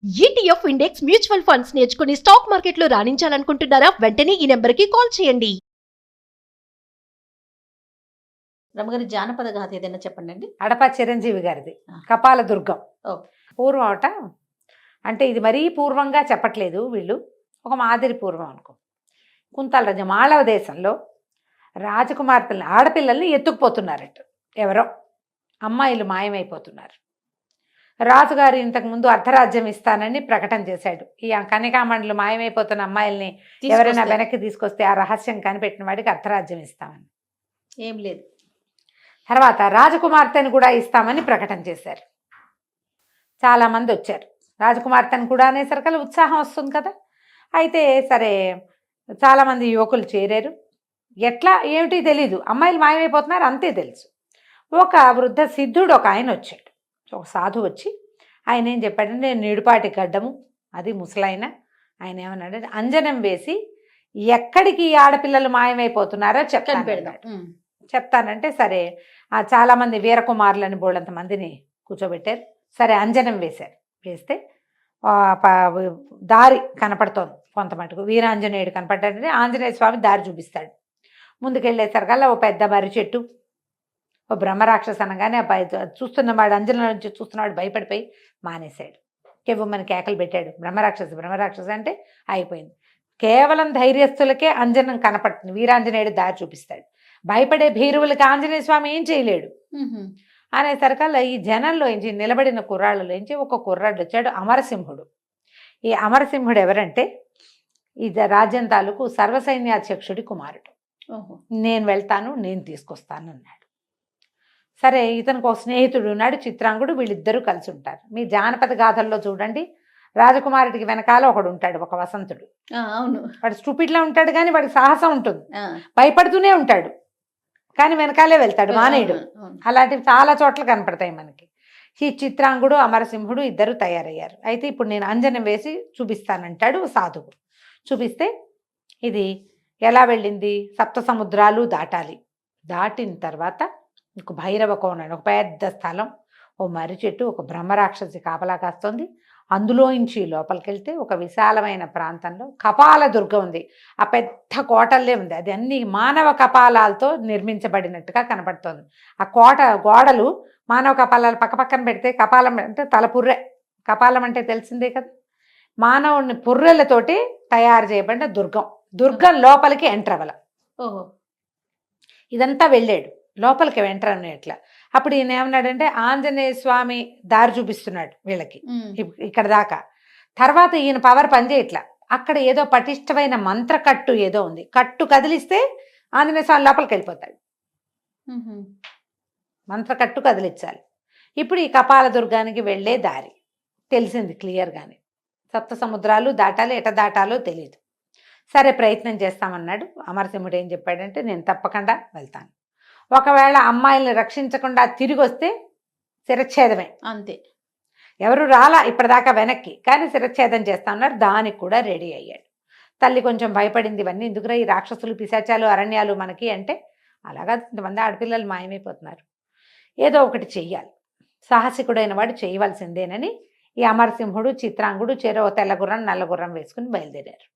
ETF index mutual funds నేర్చుకుని stock మార్కెట్లో రాణించాలనుకుంటున్నారా? వెంటనే ఈ నెంబర్కి కాల్ చేయండి. రమగారి జానపద గాథ ఏదైనా చెప్పండి. అడప చిరంజీవి గారిది కపాల దుర్గం. పూర్వం అట, అంటే ఇది మరీ పూర్వంగా చెప్పట్లేదు వీళ్ళు, ఒక మాదిరి పూర్వం అనుకో. కుంతల రాజ్యం మాళవ దేశంలో రాజకుమార్తెల్ని ఆడపిల్లల్ని ఎత్తుకుపోతున్నారట. ఎవరో అమ్మాయిలు మాయమైపోతున్నారు. రాజుగారు ఇంతకుముందు అర్ధరాజ్యం ఇస్తానని ప్రకటన చేశాడు. ఈ కనికామండలు మాయమైపోతున్న అమ్మాయిల్ని ఎవరైనా వెనక్కి తీసుకొస్తే ఆ రహస్యం కనిపెట్టిన వాడికి అర్ధరాజ్యం ఇస్తామని. ఏం లేదు. తర్వాత రాజకుమార్తెను కూడా ఇస్తామని ప్రకటన చేశారు. చాలామంది వచ్చారు. రాజకుమార్తెను కూడా అనేసరికల్లా ఉత్సాహం వస్తుంది కదా. అయితే సరే, చాలామంది యువకులు చేరారు. ఎట్లా ఏమిటి తెలీదు, అమ్మాయిలు మాయమైపోతున్నారు అంతే తెలుసు. ఒక వృద్ధ సిద్ధుడు ఒక ఆయన వచ్చాడు, ఒక సాధు వచ్చి ఆయన ఏం చెప్పాడంటే, నేను నిడుపాటి గడ్డము, అది ముసలాయన. ఆయన ఏమన్నాడంటే, అంజనం వేసి ఎక్కడికి ఆడపిల్లలు మాయమైపోతున్నారో చెప్తానంటే సరే, చాలామంది వీరకుమారులని బోళ్ళంత మందిని కూర్చోబెట్టారు. సరే అంజనం వేశారు. వేస్తే దారి కనపడుతోంది కొంతమటుకు. వీరాంజనేయుడు కనపడ్డాడంటే ఆంజనేయ స్వామి దారి చూపిస్తాడు. ముందుకెళ్ళేసరికల్లా ఓ పెద్ద మర్రి చెట్టు, ఓ బ్రహ్మరాక్షస అనగానే అబ్బాయి చూస్తున్నవాడు, అంజనం నుంచి చూస్తున్నవాడు భయపడిపోయి మానేశాడు. కేవమ్మని కేకలు పెట్టాడు, బ్రహ్మరాక్షస అంటే అయిపోయింది. కేవలం ధైర్యస్తులకే అంజనం కనపడుతుంది. వీరాంజనేయుడు దారి చూపిస్తాడు. భయపడే భీరువులకి ఆంజనేయ స్వామి ఏం చేయలేడు. అనేసరికల్లా ఈ జనంలో నుంచి నిలబడిన కుర్రాళ్ళలోంచి ఒక కుర్రాడు వచ్చాడు, అమరసింహుడు. ఈ అమరసింహుడు ఎవరంటే, ఈ రాజ్యం తాలూకు సర్వసైన్యాధ్యక్షుడి కుమారుడు. నేను వెళ్తాను, నేను తీసుకొస్తాను అన్నాడు. సరే, ఇతనికి ఒక స్నేహితుడు ఉన్నాడు, చిత్రాంగుడు. వీళ్ళిద్దరూ కలిసి ఉంటారు. మీ జానపద గాథల్లో చూడండి, రాజకుమారుడికి వెనకాల ఒకడు ఉంటాడు, ఒక వసంతుడు. అవును, వాడు స్టూపిడ్లా ఉంటాడు కానీ వాడికి సాహసం ఉంటుంది. భయపడుతూనే ఉంటాడు కానీ వెనకాలే వెళ్తాడు, మానేయుడు. అలాంటివి చాలా చోట్ల కనపడతాయి మనకి. ఈ చిత్రాంగుడు అమరసింహుడు ఇద్దరు తయారయ్యారు. అయితే ఇప్పుడు నేను అంజనం వేసి చూపిస్తానంటాడు సాధువు. చూపిస్తే ఇది ఎలా వెళ్ళింది, సప్త సముద్రాలు దాటాలి. దాటిన తర్వాత ఒక భైరవ కోణ, ఒక పెద్ద స్థలం, ఓ మర్రి చెట్టు, ఒక బ్రహ్మరాక్షసి కాపలా కాస్తుంది. అందులోంచి లోపలికి వెళ్తే ఒక విశాలమైన ప్రాంతంలో కపాల దుర్గం ఉంది. ఆ పెద్ద కోటల్లే ఉంది. అది అన్ని మానవ కపాలాలతో నిర్మించబడినట్టుగా కనపడుతోంది. ఆ కోట గోడలు మానవ కపాలాలు పక్కపక్కన పెడితే, కపాలం అంటే తల పుర్రె, కపాలం అంటే తెలిసిందే కదా, మానవుని పుర్రెలతోటి తయారు చేయబడిన దుర్గం. దుర్గం లోపలికి ఎంటర్ అవ్వాల. ఇదంతా వెళ్ళాడు, లోపలికి ఎంటర్ అనేట్లా. అప్పుడు ఈయన ఏమన్నాడంటే, ఆంజనేయ స్వామి దారి చూపిస్తున్నాడు వీళ్ళకి ఇక్కడ దాకా. తర్వాత ఈయన పవర్ పనిచేయట్లా. అక్కడ ఏదో పటిష్టమైన మంత్రకట్టు ఏదో ఉంది. కట్టు కదిలిస్తే ఆంజనేయ స్వామి లోపలికి వెళ్ళిపోతాడు. మంత్రకట్టు కదిలించాలి. ఇప్పుడు ఈ కపాల దుర్గానికి వెళ్ళే దారి తెలిసింది క్లియర్గానే. సప్త సముద్రాలు దాటాలి, ఎట దాటాలో తెలియదు. సరే ప్రయత్నం చేస్తామన్నాడు. అమరసింహుడు ఏం చెప్పాడంటే, నేను తప్పకుండా వెళ్తాను. ఒకవేళ అమ్మాయిల్ని రక్షించకుండా తిరిగి వస్తే శిరచ్ఛేదమే, అంతే. ఎవరు రాలా ఇప్పటిదాకా వెనక్కి, కానీ శిరచ్ఛేదం చేస్తామన్నారు. దానికి కూడా రెడీ అయ్యాడు. తల్లి కొంచెం భయపడింది, ఇవన్నీ ఎందుకురా, ఈ రాక్షసులు, పిశాచాలు, అరణ్యాలు మనకి అంటే, అలాగా ఇంతమంది ఆడపిల్లలు మాయమైపోతున్నారు, ఏదో ఒకటి చెయ్యాలి, సాహసికుడైన వాడు చేయవలసిందేనని ఈ అమరసింహుడు చిత్రాంగుడు చెరో తెల్లగుర్రం నల్లగుర్రం వేసుకుని బయలుదేరారు.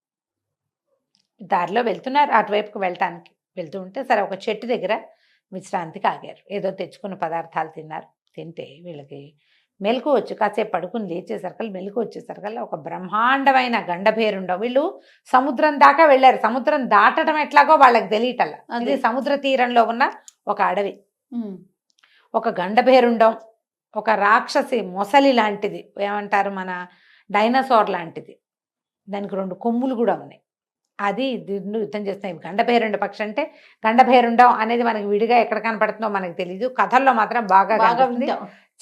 దారిలో వెళ్తున్నారు, అటువైపుకు వెళ్ళటానికి వెళ్తూ ఉంటే సరే ఒక చెట్టు దగ్గర విశ్రాంతికి ఆగారు. ఏదో తెచ్చుకున్న పదార్థాలు తిన్నారు. తింటే వీళ్ళకి మెలకు వచ్చి, కాసేపు పడుకుని లేచేసరికల్లా మెలకు వచ్చేసరికల్లా ఒక బ్రహ్మాండమైన గండభేరుండం. వీళ్ళు సముద్రం దాకా వెళ్ళారు. సముద్రం దాటడం ఎట్లాగో వాళ్ళకి తెలియటల్లా. ఇది సముద్ర తీరంలో ఉన్న ఒక అడవి. ఒక గండభేరుండం, ఒక రాక్షసి మొసలి లాంటిది, ఏమంటారు మన డైనోసార్ లాంటిది, దానికి 2 కొమ్ములు కూడా ఉన్నాయి. అది దీన్ని యుద్ధం చేస్తున్నాయి. గండభేరుండ పక్షి అంటే, గండభేరుండం అనేది మనకి విడిగా ఎక్కడ కనపడుతుందో మనకు తెలియదు, కథల్లో మాత్రం బాగా కనపడుతుంది.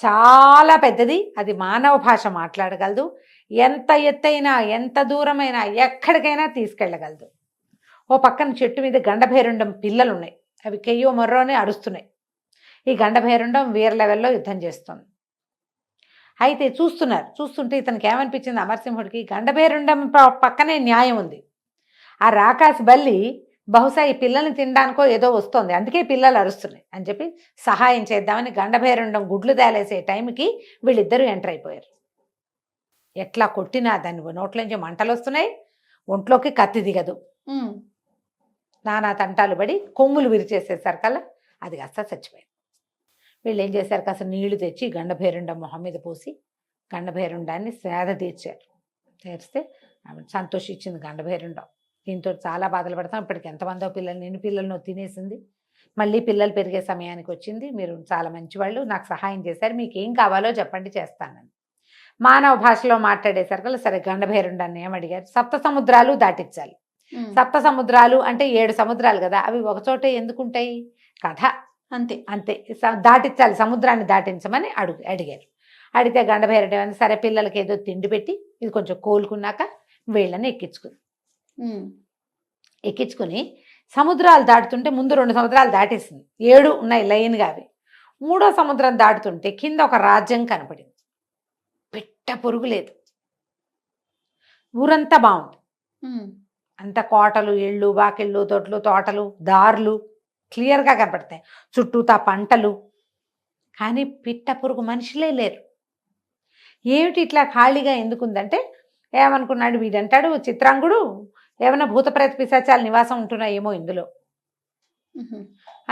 చాలా పెద్దది, అది మానవ భాష మాట్లాడగలదు. ఎంత ఎత్తైనా, ఎంత దూరమైనా, ఎక్కడికైనా తీసుకెళ్ళగలదు. ఓ పక్కన చెట్టు మీద గండభేరుండం పిల్లలు ఉన్నాయి. అవి కెయ్యో మొర్రోనే అరుస్తున్నాయి. ఈ గండభేరుండం వీర లెవెల్లో యుద్ధం చేస్తుంది. అయితే చూస్తుంటే ఇతనికి ఏమనిపించింది, అమరసింహుడికి, గండభేరుండం పక్కనే న్యాయం ఉంది. ఆ రాకాసి బల్లి బహుశా ఈ పిల్లల్ని తినడానికో ఏదో వస్తుంది, అందుకే పిల్లలు అరుస్తున్నాయి అని చెప్పి సహాయం చేద్దామని గండభేరుండం గుడ్లు తేలేసే టైంకి వీళ్ళిద్దరూ ఎంటర్ అయిపోయారు. ఎట్లా కొట్టినా దాని నోట్లోంచి మంటలు వస్తున్నాయి, ఒంట్లోకి కత్తి దిగదు. ఉమ్. నానా తంటాలు పడి కొమ్ములు విరిచేసేసరికల్లా అది కాస్త చచ్చిపోయింది. వీళ్ళు ఏం చేశారు, కాస్త నీళ్లు తెచ్చి గండభేరుండ మొహం మీద పోసి గండభేరుండాన్ని సేద తీర్చారు. తీర్స్తే ఆమె సంతోషించింది గండభేరుండం. దీంతో చాలా బాధలు పడతాం. ఇప్పటికి ఎంతమందో పిల్లలు, నేను పిల్లలను తినేసింది. మళ్ళీ పిల్లలు పెరిగే సమయానికి వచ్చింది. మీరు చాలా మంచివాళ్ళు, నాకు సహాయం చేశారు, మీకు ఏం కావాలో చెప్పండి చేస్తానని. మానవ భాషలో మాట్లాడేసరికి సరే గండభేరుండాన్ని ఏమడిగారు, సప్త సముద్రాలు దాటించాలి. ఉమ్. సప్త సముద్రాలు అంటే 7 సముద్రాలు కదా, అవి ఒకచోటే ఎందుకుంటాయి, కథ అంతే. అంతే. దాటించాలి, సముద్రాన్ని దాటించమని అడిగారు. అడిగితే గండభేరుడు సరే పిల్లలకి ఏదో తిండి పెట్టి ఇది కొంచెం కోలుకున్నాక వీళ్ళని ఎక్కించుకుంది. ఉమ్. ఎక్కించుకుని సముద్రాలు దాటుతుంటే ముందు 2 సముద్రాలు దాటేసింది, 7 ఉన్నాయి లైన్గా. అవి 3వ సముద్రం దాటుతుంటే కింద ఒక రాజ్యం కనపడింది. పిట్ట పొరుగు లేదు, ఊరంతా బాగుంది. ఉమ్. అంత కోటలు, ఇళ్ళు, వాకిళ్ళు, తొట్లు, తోటలు, దారులు క్లియర్గా కనపడతాయి, చుట్టూతా పంటలు. కానీ పిట్ట పురుగు మనుషులే లేరు. ఏమిటి ఇట్లా ఖాళీగా ఎందుకుందంటే ఏమనుకున్నాడు వీడంటాడు, చిత్రాంగుడు ఏమైనా భూతప్రేత పిశాచాల నివాసం ఉంటున్నాయేమో ఇందులో. ఉహు.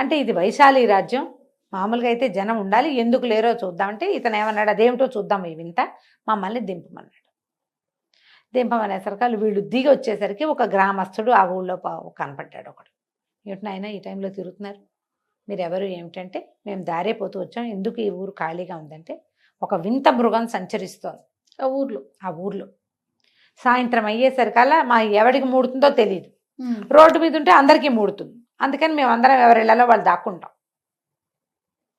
అంటే ఇది వైశాలి రాజ్యం, మామూలుగా అయితే జనం ఉండాలి, ఎందుకు లేరో చూద్దామంటే ఇతను ఏమన్నాడు, అదేమిటో చూద్దాం ఈ వింత, మమ్మల్ని దింపమన్నాడు. దింపమనేసరికి వీళ్ళు దిగి వచ్చేసరికి ఒక గ్రామస్తుడు ఆ ఊళ్ళో కనపడ్డాడు. ఒకడు, ఏమిటి నాయన ఈ టైంలో తిరుగుతున్నారు, మీరు ఎవరు ఏమిటంటే మేము దారే పోతూ వచ్చాం, ఎందుకు ఈ ఊరు ఖాళీగా ఉందంటే ఒక వింత మృగం సంచరిస్తోంది ఆ ఊర్లో. సాయంత్రం అయ్యేసరికల్లా మా ఎవడికి మూడుతుందో తెలియదు, ఉమ్. రోడ్డు మీద ఉంటే అందరికీ మూడుతుంది, అందుకని మేము అందరం ఎవరిళ్లలో వాళ్ళు దాక్కుంటాం,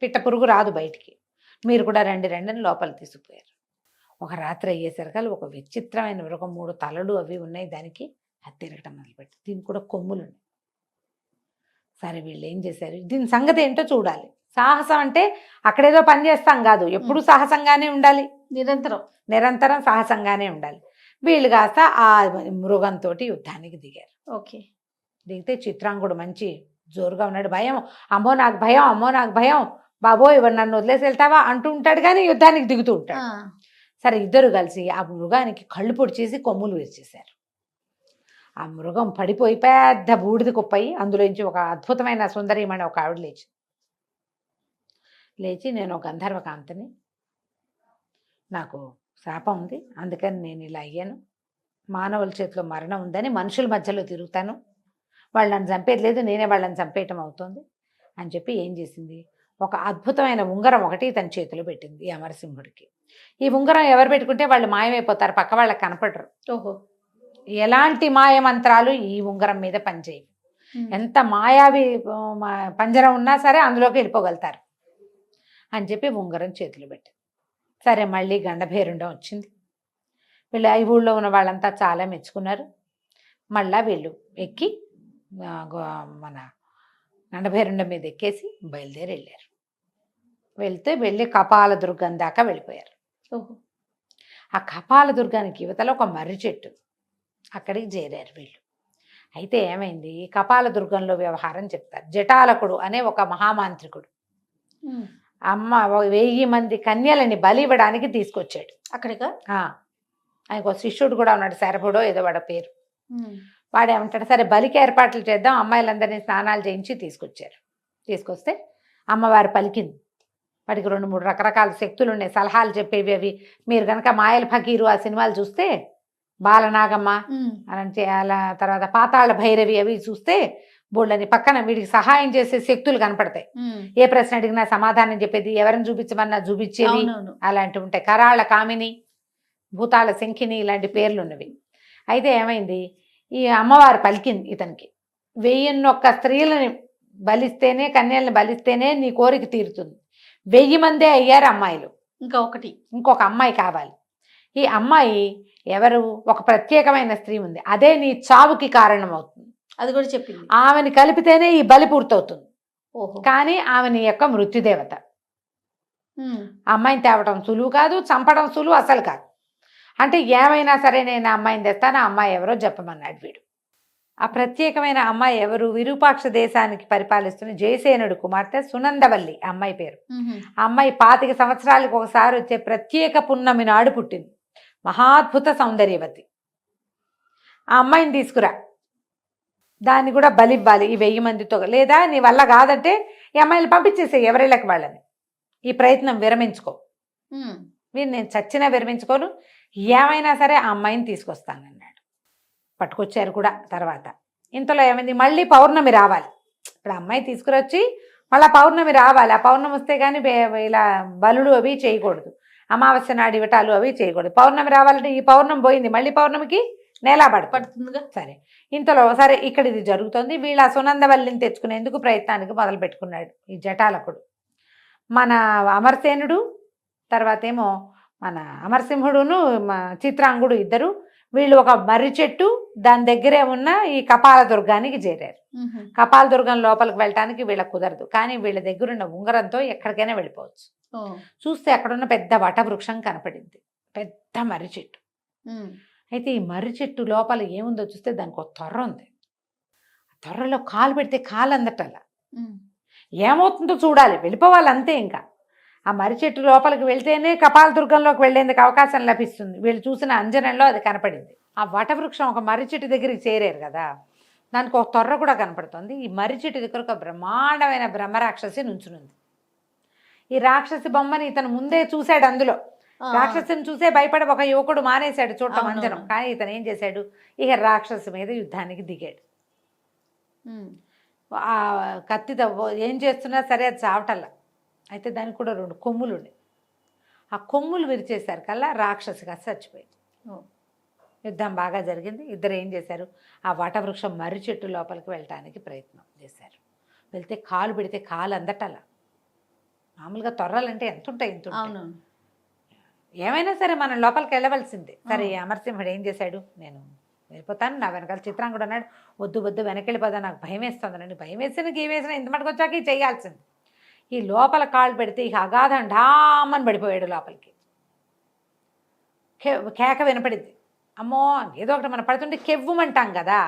పిట్ట పురుగు రాదు బయటికి, మీరు కూడా రండి రండి అని లోపల తీసుకుపోయారు. ఒక రాత్రి అయ్యేసరికల్లా ఒక విచిత్రమైన మృగం, 3 తలలు అవి ఉన్నాయి దానికి, అది తిరగటం మొదలుపెట్టి, దీనికి కూడా కొమ్ములు ఉన్నాయి. సరే వీళ్ళు ఏం చేశారు, దీని సంగతి ఏంటో చూడాలి. సాహసం అంటే అక్కడేదో పని చేస్తాం కాదు, ఎప్పుడు సాహసంగానే ఉండాలి, నిరంతరం సాహసంగానే ఉండాలి. వీళ్ళు కాస్త ఆ మృగంతో యుద్ధానికి దిగారు. ఓకే. దిగితే చిత్రాంగుడు మంచి జోరుగా ఉన్నాడు, భయం, అమ్మో నాకు భయం, అమ్మో నాకు భయం, బాబోయ్ నన్ను వదిలేసి వెళ్తావా అంటూ ఉంటాడు, కానీ యుద్ధానికి దిగుతూ ఉంటాడు. సరే ఇద్దరు కలిసి ఆ మృగానికి కళ్ళు పొడిచేసి కొమ్ములు విరిచేశారు. ఆ మృగం పడిపోయి పెద్ద బూడిద కుప్పయి అందులోంచి ఒక అద్భుతమైన సుందరీమణి ఒక ఆవిడ లేచి నేను గంధర్వకాంతని, నాకు శాపం ఉంది, అందుకని నేను ఇలా అయ్యాను, మానవుల చేతిలో మరణం ఉందని మనుషుల మధ్యలో తిరుగుతాను, వాళ్ళు నన్ను చంపేది లేదు, నేనే వాళ్ళని చంపేయటం అవుతుంది అని చెప్పి ఏం చేసింది, ఒక అద్భుతమైన ఉంగరం ఒకటి తన చేతిలో పెట్టింది ఈ అమరసింహుడికి. ఈ ఉంగరం ఎవరు పెట్టుకుంటే వాళ్ళు మాయమైపోతారు, పక్క వాళ్ళకి కనపడరు. ఓహో. ఎలాంటి మాయమంత్రాలు ఈ ఉంగరం మీద పనిచేయవు, ఎంత మాయావి పంజరం ఉన్నా సరే అందులోకి వెళ్ళిపోగలుగుతారు అని చెప్పి ఉంగరం చేతిలో పెట్టి, సరే మళ్ళీ గండభేరుండం వచ్చింది. వీళ్ళు ఈ ఊళ్ళో ఉన్న వాళ్ళంతా చాలా మెచ్చుకున్నారు. మళ్ళా వీళ్ళు ఎక్కి మన గండభేరుండం మీద ఎక్కేసి బయలుదేరి వెళ్ళి కపాలదుర్గం దాకా వెళ్ళిపోయారు. ఓహో. ఆ కపాలదుర్గానికి యువతలో ఒక మర్రి చెట్టు, అక్కడికి చేరారు వీళ్ళు. అయితే ఏమైంది, కపాలదుర్గంలో వ్యవహారం చెప్తారు. జటాలకుడు అనే ఒక మహామాంత్రికుడు అమ్మ 1000 మంది కన్యలని బలి ఇవ్వడానికి తీసుకొచ్చాడు అక్కడిగా. ఆయనకు ఒక శిష్యుడు కూడా ఉన్నాడు, శరభుడో ఏదో వాడ పేరు. వాడు ఏమంటాడు, సరే బలికి ఏర్పాట్లు చేద్దాం, అమ్మాయిలందరినీ స్నానాలు చేయించి తీసుకొస్తే అమ్మవారు పలికింది. వాడికి 2-3 రకరకాల శక్తులు ఉన్నాయి, సలహాలు చెప్పేవి. అవి మీరు కనుక మాయల ఫకీరు ఆ సినిమాలు చూస్తే, బాలనాగమ్మ అని అలా, తర్వాత పాతాళ భైరవి అవి చూస్తే బోళ్ళని పక్కన వీడికి సహాయం చేసే శక్తులు కనపడతాయి. ఏ ప్రశ్న అడిగినా సమాధానం చెప్పేది, ఎవరిని చూపించమన్నా చూపించేవి అలాంటివి ఉంటాయి. కరాళ కామిని, భూతాళ శంఖిని ఇలాంటి పేర్లు ఉన్నవి. అయితే ఏమైంది, ఈ అమ్మవారు పలికింది ఇతనికి, 1001 స్త్రీలని బలిస్తేనే, కన్యల్ని బలిస్తేనే నీ కోరిక తీరుతుంది. 1000 మందే అయ్యారు అమ్మాయిలు, ఇంకొక అమ్మాయి కావాలి. ఈ అమ్మాయి ఎవరు, ఒక ప్రత్యేకమైన స్త్రీ ఉంది, అదే నీ చావుకి కారణం అవుతుంది, అది కూడా చెప్పింది. ఆమెని కలిపితేనే ఈ బలి పూర్తవుతుంది. ఓహో. కానీ ఆమె నీ యొక్క మృత్యుదేవత. అమ్మాయిని తేవటం సులువు కాదు, చంపడం సులువు అసలు కాదు. అంటే ఏమైనా సరే నేను అమ్మాయిని తెస్తాను, ఆ అమ్మాయి ఎవరో చెప్పమన్నాడు వీడు. ఆ ప్రత్యేకమైన అమ్మాయి ఎవరు, విరూపాక్ష దేశానికి పరిపాలిస్తున్న జయసేనుడు కుమార్తె సునందవల్లి అమ్మాయి పేరు. ఆ అమ్మాయి 25 సంవత్సరాలకు ఒకసారి వచ్చే ప్రత్యేక పున్నమి నాడు పుట్టింది. మహాద్భుత సౌందర్యవతి. ఆ అమ్మాయిని తీసుకురా, దాన్ని కూడా బలివ్వాలి ఈ 1000 మందితో. లేదా నీ వల్ల కాదంటే ఈ అమ్మాయిని పంపించేసే ఎవరిళ్ళకి వాళ్ళని. ఈ ప్రయత్నం విరమించుకో. నేను చచ్చినా విరమించుకోను, ఏమైనా సరే ఆ అమ్మాయిని తీసుకొస్తానన్నాడు. పట్టుకొచ్చారు కూడా. తర్వాత ఇంతలో ఏమైంది, మళ్ళీ పౌర్ణమి రావాలి. ఇప్పుడు అమ్మాయి తీసుకురొచ్చి మళ్ళీ పౌర్ణమి రావాలి. ఆ పౌర్ణమి వస్తే కానీ ఇలా బలుడు అవి చేయకూడదు, అమావాస్య నాడు ఇవటాలు అవి చేయకూడదు. పౌర్ణమి రావాలంటే ఈ పౌర్ణమి పోయింది, మళ్ళీ పౌర్ణమికి నేల పడుతుందిగా. సరే, ఇంతలో సరే ఇక్కడ ఇది జరుగుతుంది. వీళ్ళ సునందవల్లిని తెచ్చుకునేందుకు ప్రయత్నానికి మొదలు పెట్టుకున్నాడు ఈ జటాలకుడు. మన అమరసేనుడు, తర్వాత ఏమో మన అమరసింహుడును చిత్రాంగుడు ఇద్దరు, వీళ్ళు ఒక మర్రి చెట్టు దాని దగ్గరే ఉన్న ఈ కపాల దుర్గానికి చేరారు. కపాల దుర్గం లోపలికి వెళ్ళటానికి వీళ్ళకి కుదరదు, కానీ వీళ్ళ దగ్గరున్న ఉంగరంతో ఎక్కడికైనా వెళ్ళిపోవచ్చు. చూస్తే అక్కడున్న పెద్ద వటవృక్షం కనపడింది, పెద్ద మర్రి చెట్టు. అయితే ఈ మర్రి చెట్టు లోపల ఏముందో చూస్తే దానికి ఒక తొర్ర ఉంది. తొర్రలో కాలు పెడితే కాలు అందటల్లా. ఏమవుతుందో చూడాలి, వెళ్ళిపోవాలి అంతే. ఇంకా ఆ మర్రి చెట్టు లోపలికి వెళ్తేనే కపాల దుర్గంలోకి వెళ్లేందుకు అవకాశం లభిస్తుంది. వీళ్ళు చూసిన అంజనంలో అది కనపడింది. ఆ వటవృక్షం ఒక మర్రి చెట్టు దగ్గరికి చేరారు కదా, దానికి ఒక తొర్ర కూడా కనపడుతుంది. ఈ మర్రి చెట్టు దగ్గర ఒక బ్రహ్మాండమైన బ్రహ్మరాక్షసి నుంచునుంది. ఈ రాక్షసి బొమ్మని ఇతను ముందే చూశాడు. అందులో రాక్షసుని చూసే భయపడి ఒక యువకుడు మానేశాడు చూడటం అంజనం. కానీ ఇతను ఏం చేశాడు, ఇక రాక్షసు మీద యుద్ధానికి దిగాడు. ఆ కత్తితో ఏం చేస్తున్నా సరే అది చావటల్లా. అయితే దానికి కూడా 2 కొమ్ములు ఉన్నాయి. ఆ కొమ్ములు విరిచేశారు కల్లా రాక్షసిగా చచ్చిపోయింది. యుద్ధం బాగా జరిగింది. ఇద్దరు ఏం చేశారు, ఆ వటవృక్షం మర్రి చెట్టు లోపలికి వెళ్ళటానికి ప్రయత్నం చేశారు. వెళ్తే కాలు పెడితే కాలు అందటల్లా. మామూలుగా తొర్రలంటే ఎంత ఉంటాయి, ఇంత ఉంటాయి. ఏమైనా సరే మనం లోపలికి వెళ్ళవలసిందే. సరే, అమరసింహుడు ఏం చేశాడు, నేను వెళ్ళిపోతాను, నా వెనకాల చిత్రాంగుడు అన్నాడు, వద్దు వద్దు వెనక్కి వెళ్ళిపోతా, నాకు భయం వేస్తుందండి. భయం వేసిన గీవేసిన ఇంత మటుకు వచ్చాక చేయాల్సింది. ఈ లోపల కాళ్ళు పెడితే ఇక అగాధం ఢామని పడిపోయాడు లోపలికి. కేక వినపడింది. అమ్మో, ఏదో ఒకటి మనం పడుతుంటే కెవ్వుమంటాం కదా,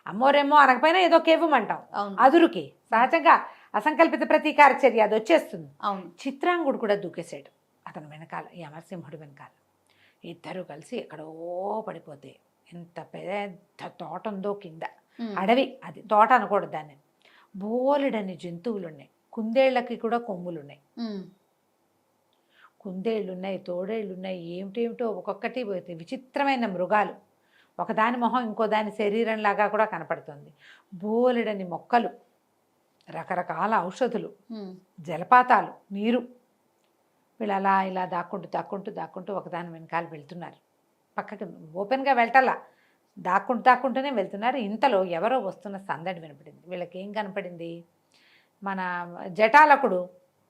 అమ్మోరేమో అనకపోయినా ఏదో కెవ్వుమంటాం అదురుకి. సహజంగా అసంకల్పిత ప్రతీకార చర్య అది వచ్చేస్తుంది. చిత్రాంగుడు కూడా దూకేశాడు అతను వెనకాల, ఈ అమరసింహుడు వెనకాల. ఇద్దరు కలిసి ఎక్కడో పడిపోతే, ఎంత పెద్ద తోట ఉందో కింద, అడవి అది, తోట అనకూడదు దాన్ని. బోలెడని జంతువులు ఉన్నాయి, కుందేళ్లకి కూడా కొమ్ములు ఉన్నాయి. కుందేళ్ళు ఉన్నాయి, తోడేళ్ళు ఉన్నాయి, ఏమిటేమిటో ఒక్కొక్కటి విచిత్రమైన మృగాలు. ఒకదాని మొహం ఇంకో దాని శరీరంలాగా కూడా కనపడుతుంది. బోలెడని మొక్కలు, రకరకాల ఔషధులు, జలపాతాలు, నీరు. వీళ్ళు అలా ఇలా దాక్కుంటూ ఒకదాని వెనకాల వెళ్తున్నారు. పక్కకి ఓపెన్గా వెళ్ళటల్లా, దాక్కుంటూనే వెళ్తున్నారు. ఇంతలో ఎవరో వస్తున్న సందడి వినపడింది. వీళ్ళకి ఏం కనపడింది, మన జటాలకుడు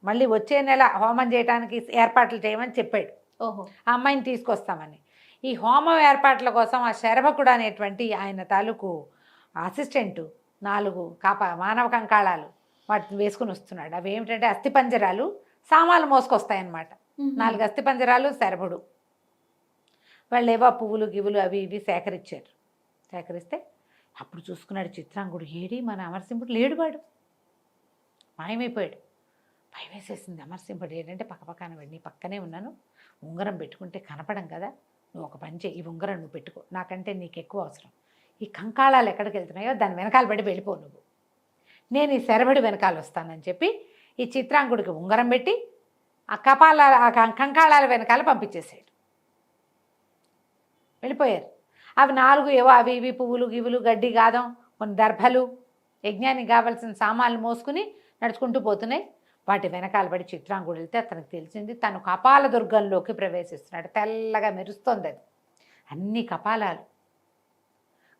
మళ్ళీ వచ్చే నెల హోమం చేయడానికి ఏర్పాట్లు చేయమని చెప్పాడు. ఆ అమ్మాయిని తీసుకొస్తామని. ఈ హోమం ఏర్పాట్ల కోసం ఆ శరభకుడు అనేటువంటి ఆయన తాలూకు అసిస్టెంటు 4 మానవ కంకాళాలు వాటిని వేసుకుని వస్తున్నాడు. అవి ఏమిటంటే అస్థిపంజరాలు, సామాన్లు మోసుకొస్తాయన్నమాట. 4 అస్థిపంజరాలు, శరభుడు. వాళ్ళు ఏవో పువ్వులు గివ్వులు అవి ఇవి సేకరిస్తే అప్పుడు చూసుకున్నాడు చిత్రాంగుడు, ఏడి మన అమరసింహుడు లేడు, వాడు మాయమైపోయాడు. భయం వేసేసింది. అమరసింహుడు ఏంటంటే పక్కపక్కన వెళ్ళి, నీ పక్కనే ఉన్నాను, ఉంగరం పెట్టుకుంటే కనపడం కదా, నువ్వు ఒక పని చేయి, ఈ ఉంగరం నువ్వు పెట్టుకో, నాకంటే నీకు ఎక్కువ అవసరం. ఈ కంకాళాలు ఎక్కడికి వెళ్తున్నాయో దాని వెనకాల పడి వెళ్ళిపో నువ్వు, నేను ఈ శరభుడి వెనకాల వస్తానని చెప్పి ఈ చిత్రాంగుడికి ఉంగరం పెట్టి ఆ కంకాళాల వెనకాల పంపించేసాడు. వెళ్ళిపోయారు. అవి 4 ఏవో అవి ఇవి పువ్వులు గివ్వులు, గడ్డి గాదం, కొన్ని దర్భలు, యజ్ఞానికి కావాల్సిన సామాన్లు మోసుకుని నడుచుకుంటూ పోతున్నాయి. వాటి వెనకాల పడి చిత్రాంగుడు వెళ్తే అతనికి తెలిసింది తను కపాల దుర్గంలోకి ప్రవేశిస్తున్నాడు. తెల్లగా మెరుస్తోంది అది, అన్ని కపాలాలు.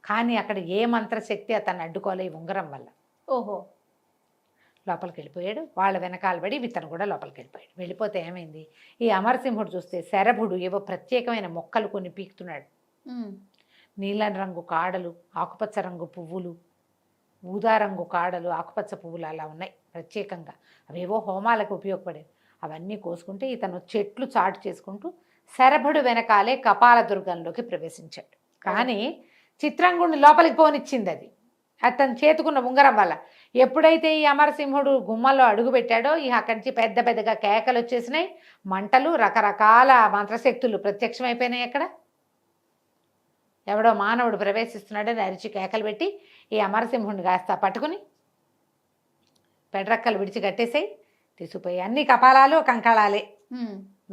కానీ అక్కడ ఏ మంత్రశక్తి అతన్ని అడ్డుకోలే ఈ ఉంగరం వల్ల. లోపలికి వెళ్ళిపోయాడు. వాళ్ళ వెనకాల పడి ఇతను కూడా లోపలికి వెళ్ళిపోయాడు. వెళ్ళిపోతే ఏమైంది, ఈ అమరసింహుడు చూస్తే శరభుడు ఏవో ప్రత్యేకమైన మొక్కలు కొన్ని పీకుతున్నాడు. నీలం రంగు కాడలు, ఆకుపచ్చ రంగు పువ్వులు, ఊదా రంగు కాడలు, ఆకుపచ్చ పువ్వులు అలా ఉన్నాయి ప్రత్యేకంగా. అవేవో హోమాలకు ఉపయోగపడేవి. అవన్నీ కోసుకుంటే ఇతను చెట్లు చాటు చేసుకుంటూ శరభుడు వెనకాలే కపాల దుర్గంలోకి ప్రవేశించాడు. కానీ చిత్రాంగుడిని లోపలికి పోనిచ్చింది అది, అతను చేతుకున్న ఉంగరం వల్ల. ఎప్పుడైతే ఈ అమరసింహుడు గుమ్మలో అడుగు పెట్టాడో ఇక అక్కడి నుంచి పెద్ద పెద్దగా కేకలు వచ్చేసినాయి, మంటలు, రకరకాల మంత్రశక్తులు ప్రత్యక్షమైపోయినాయి. అక్కడ ఎవడో మానవుడు ప్రవేశిస్తున్నాడని అరిచి కేకలు పెట్టి ఈ అమరసింహుడిని కాస్త పట్టుకుని పెడరక్కలు విడిచి కట్టేసాయి, తీసుకుపోయి. అన్ని కపాలాలు కంకాళాలే,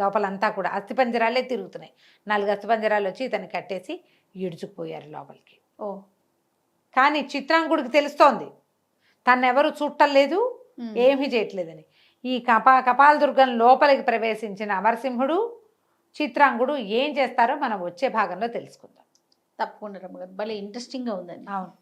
లోపలంతా కూడా అస్థిపంజరాలే తిరుగుతున్నాయి. 4 అస్థిపంజరాలు వచ్చి ఇతన్ని కట్టేసి ఈడ్చుకుపోయారు లోపలికి. ఓ కానీ చిత్రాంగుడికి తెలుస్తోంది తన్నెవరు చుట్టలేదు, ఏమీ చేయట్లేదని. ఈ కపాల దుర్గం లోపలికి ప్రవేశించిన అమరసింహుడు, చిత్రాంగుడు ఏం చేస్తారో మనం వచ్చే భాగంలో తెలుసుకుందాం. తప్పకుండా రమ్మగారు, భలే ఇంట్రెస్టింగ్గా ఉందండి. అవును.